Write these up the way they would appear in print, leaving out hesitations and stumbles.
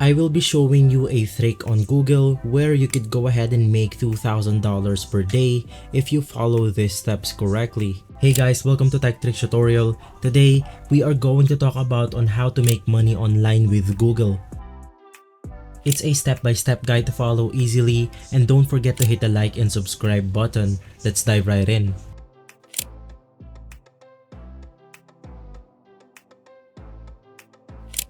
I will be showing you a trick on Google where you could go ahead and make $2,000 per day if you follow these steps correctly. Hey guys, welcome to Tech Trick Tutorial. Today, we are going to talk about on how to make money online with Google. It's a step-by-step guide to follow easily, and don't forget to hit the like and subscribe button. Let's dive right in.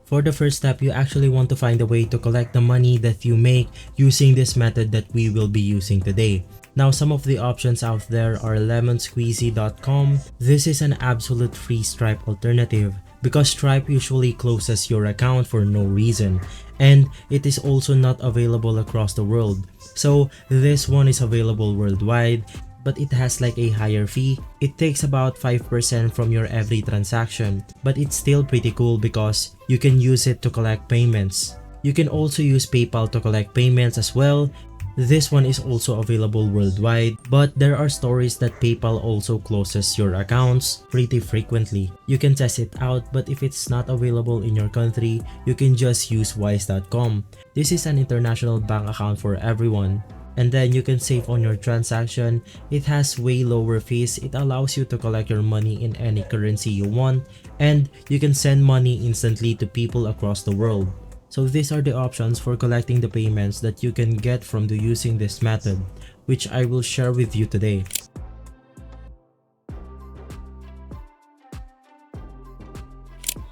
For the first step, you actually want to find a way to collect the money that you make using this method that we will be using today. Now, some of the options out there are lemonsqueezy.com. This is an absolute free Stripe alternative because Stripe usually closes your account for no reason, and it is also not available across the world. So this one is available worldwide, but it has like a higher fee. It takes about 5% from your every transaction, but it's still pretty cool because you can use it to collect payments. You can also use PayPal to collect payments as well. This one is also available worldwide, but there are stories that PayPal also closes your accounts pretty frequently. You can test it out, but if it's not available in your country, you can just use wise.com. This is an international bank account for everyone. And then you can save on your transaction. It has way lower fees. It allows you to collect your money in any currency you want, and you can send money instantly to people across the world. So these are the options for collecting the payments that you can get from using this method, which I will share with you today.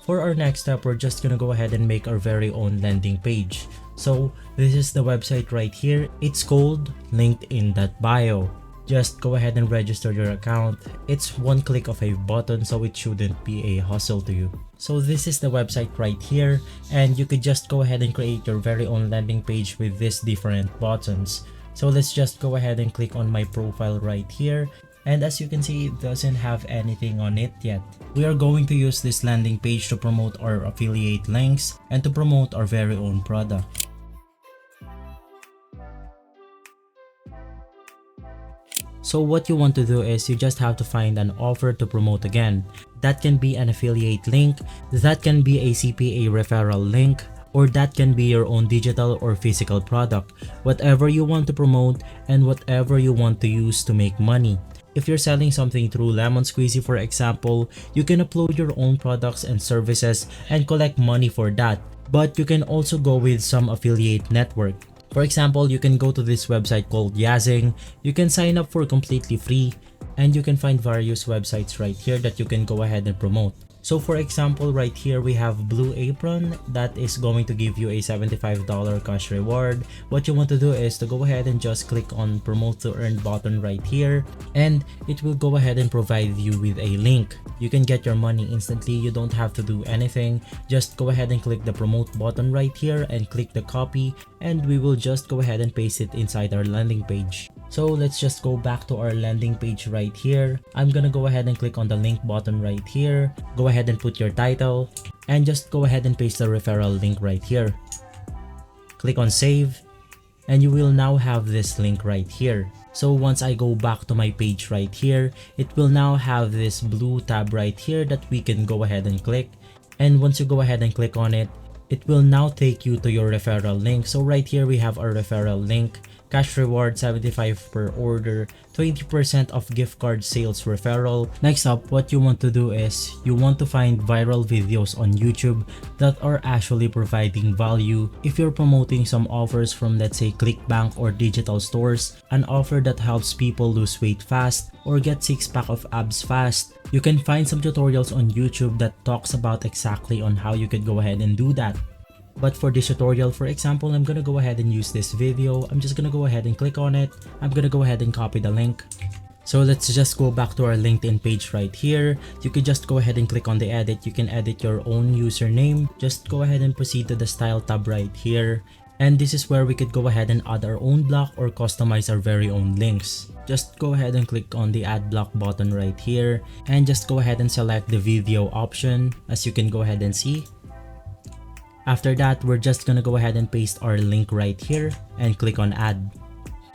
For our next step, we're just gonna go ahead and make our very own landing page. So this is the website right here. It's called linkedin.bio. Just go ahead and register your account. It's one click of a button, so it shouldn't be a hassle to you. So this is the website right here, and you could just go ahead and create your very own landing page with these different buttons. So let's just go ahead and click on my profile right here. And as you can see, it doesn't have anything on it yet. We are going to use this landing page to promote our affiliate links and to promote our very own product. So what you want to do is you just have to find an offer to promote again. That can be an affiliate link, that can be a CPA referral link, or that can be your own digital or physical product. Whatever you want to promote and whatever you want to use to make money. If you're selling something through Lemon Squeezy, for example, you can upload your own products and services and collect money for that. But you can also go with some affiliate network. For example, you can go to this website called Yazing. You can sign up for completely free, and you can find various websites right here that you can go ahead and promote. So for example, right here we have Blue Apron that is going to give you a $75 cash reward. What you want to do is to go ahead and just click on promote to earn button right here, and it will go ahead and provide you with a link. You can get your money instantly. You don't have to do anything. Just go ahead and click the promote button right here and click the copy, and we will just go ahead and paste it inside our landing page. So let's just go back to our landing page right here. I'm gonna go ahead and click on the link button right here. Go ahead and put your title, and just go ahead and paste the referral link right here. Click on save, and you will now have this link right here. So once I go back to my page right here, it will now have this blue tab right here that we can go ahead and click. And once you go ahead and click on it, it will now take you to your referral link. So right here we have our referral link. Cash reward 75 per order, 20% of gift card sales referral. Next up, what you want to do is you want to find viral videos on YouTube that are actually providing value. If you're promoting some offers from, let's say, ClickBank or digital stores, an offer that helps people lose weight fast or get 6-pack of abs fast, you can find some tutorials on YouTube that talks about exactly on how you could go ahead and do that. But for this tutorial, for example, I'm gonna go ahead and use this video. I'm just gonna go ahead and click on it. I'm gonna go ahead and copy the link. So let's just go back to our LinkedIn page right here. You could just go ahead and click on the edit. You can edit your own username. Just go ahead and proceed to the style tab right here. And this is where we could go ahead and add our own block or customize our very own links. Just go ahead and click on the add block button right here, and just go ahead and select the video option, as you can go ahead and see. After that, we're just gonna go ahead and paste our link right here and click on add.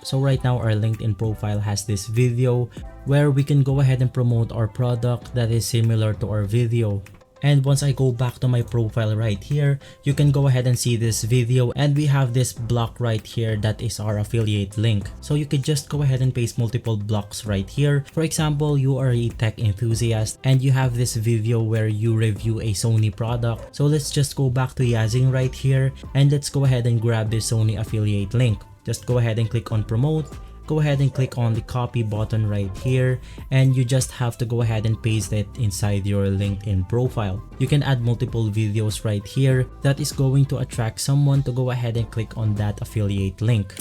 So right now our LinkedIn profile has this video where we can go ahead and promote our product that is similar to our video. And once I go back to my profile right here, you can go ahead and see this video, and we have this block right here that is our affiliate link. So you could just go ahead and paste multiple blocks right here. For example, you are a tech enthusiast and you have this video where you review a Sony product. So let's just go back to Yazing right here, and let's go ahead and grab this Sony affiliate link. Just go ahead and click on promote. Go ahead and click on the copy button right here, and you just have to go ahead and paste it inside your LinkedIn profile. You can add multiple videos right here that is going to attract someone to go ahead and click on that affiliate link.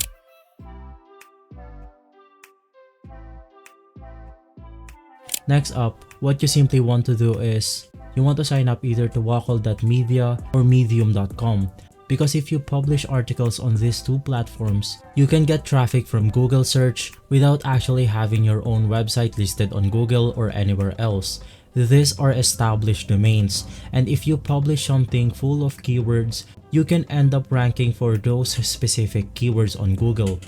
Next up, what you simply want to do is you want to sign up either to Wackle.media or Medium.com. Because if you publish articles on these two platforms, you can get traffic from Google search without actually having your own website listed on Google or anywhere else. These are established domains, and if you publish something full of keywords, you can end up ranking for those specific keywords on Google.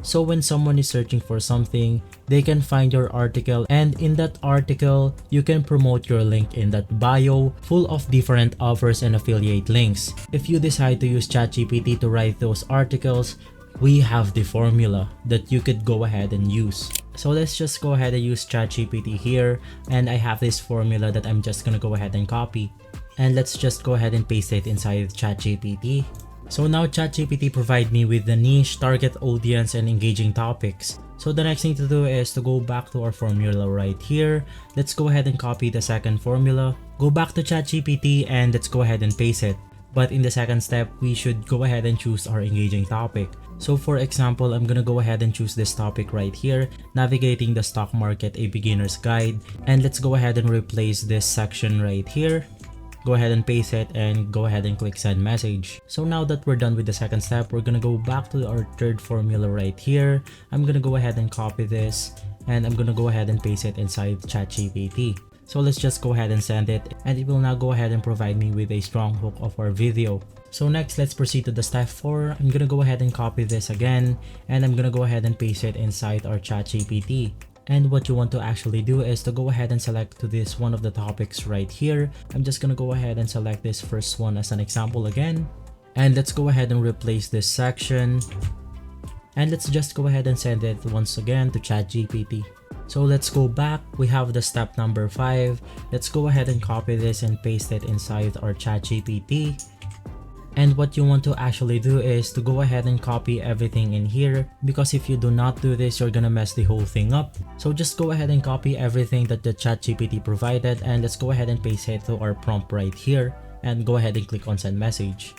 So when someone is searching for something, they can find your article, and in that article, you can promote your link in that bio full of different offers and affiliate links. If you decide to use ChatGPT to write those articles, we have the formula that you could go ahead and use. So let's just go ahead and use ChatGPT here, and I have this formula that I'm just gonna go ahead and copy. And let's just go ahead and paste it inside ChatGPT. So now ChatGPT provide me with the niche, target audience, and engaging topics. So the next thing to do is to go back to our formula right here. Let's go ahead and copy the second formula. Go back to ChatGPT and let's go ahead and paste it. But in the second step, we should go ahead and choose our engaging topic. So for example, I'm gonna go ahead and choose this topic right here, navigating the stock market, a beginner's guide. And let's go ahead and replace this section right here. Go ahead and paste it and go ahead and click send message. So now that we're done with the second step, we're gonna go back to our third formula right here. I'm gonna go ahead and copy this, and I'm gonna go ahead and paste it inside ChatGPT. So let's just go ahead and send it, and it will now go ahead and provide me with a strong hook of our video. So next, let's proceed to the step 4. I'm gonna go ahead and copy this again, and I'm gonna go ahead and paste it inside our ChatGPT. And what you want to actually do is to go ahead and select to this one of the topics right here. I'm just gonna go ahead and select this first one as an example again. And let's go ahead and replace this section. And let's just go ahead and send it once again to ChatGPT. So let's go back. We have the step number 5. Let's go ahead and copy this and paste it inside our ChatGPT. And what you want to actually do is to go ahead and copy everything in here, because if you do not do this, you're gonna mess the whole thing up. So just go ahead and copy everything that the ChatGPT provided, and let's go ahead and paste it to our prompt right here, and go ahead and click on send message.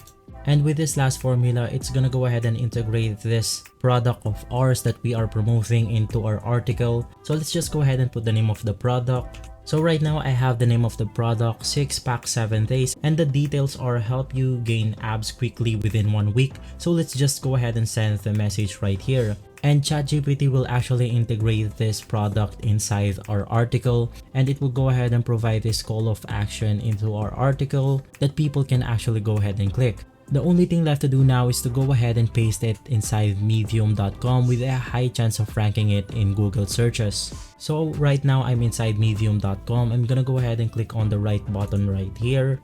And with this last formula, it's gonna go ahead and integrate this product of ours that we are promoting into our article. So let's just go ahead and put the name of the product. So right now I have the name of the product, 6-pack 7 days, and the details are help you gain abs quickly within 1 week. So let's just go ahead and send the message right here. And ChatGPT will actually integrate this product inside our article, and it will go ahead and provide this call of action into our article that people can actually go ahead and click. The only thing left to do now is to go ahead and paste it inside Medium.com with a high chance of ranking it in Google searches. So right now I'm inside Medium.com. I'm gonna go ahead and click on the right button right here.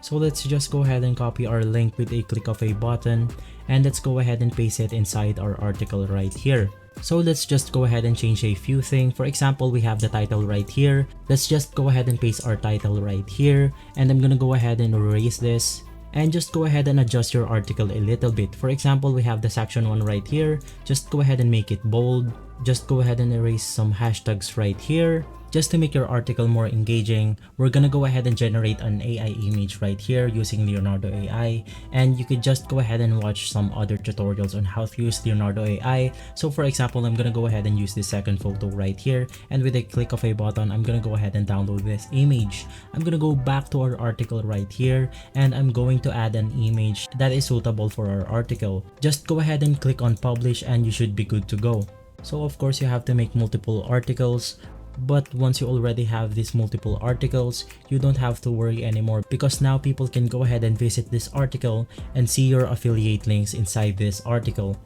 So let's just go ahead and copy our link with a click of a button, and let's go ahead and paste it inside our article right here. So let's just go ahead and change a few things. For example, we have the title right here. Let's just go ahead and paste our title right here, and I'm gonna go ahead and erase this. And just go ahead and adjust your article a little bit. For example, we have the section 1 right here. Just go ahead and make it bold. Just go ahead and erase some hashtags right here. Just to make your article more engaging, we're gonna go ahead and generate an AI image right here using Leonardo AI, and you could just go ahead and watch some other tutorials on how to use Leonardo AI. So for example, I'm gonna go ahead and use this second photo right here, and with a click of a button, I'm gonna go ahead and download this image. I'm gonna go back to our article right here, and I'm going to add an image that is suitable for our article. Just go ahead and click on publish, and you should be good to go. So of course, you have to make multiple articles. But once you already have these multiple articles, you don't have to worry anymore, because now people can go ahead and visit this article and see your affiliate links inside this article.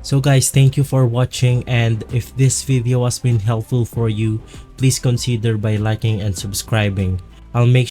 So guys, thank you for watching, and if this video has been helpful for you, please consider by liking and subscribing. I'll make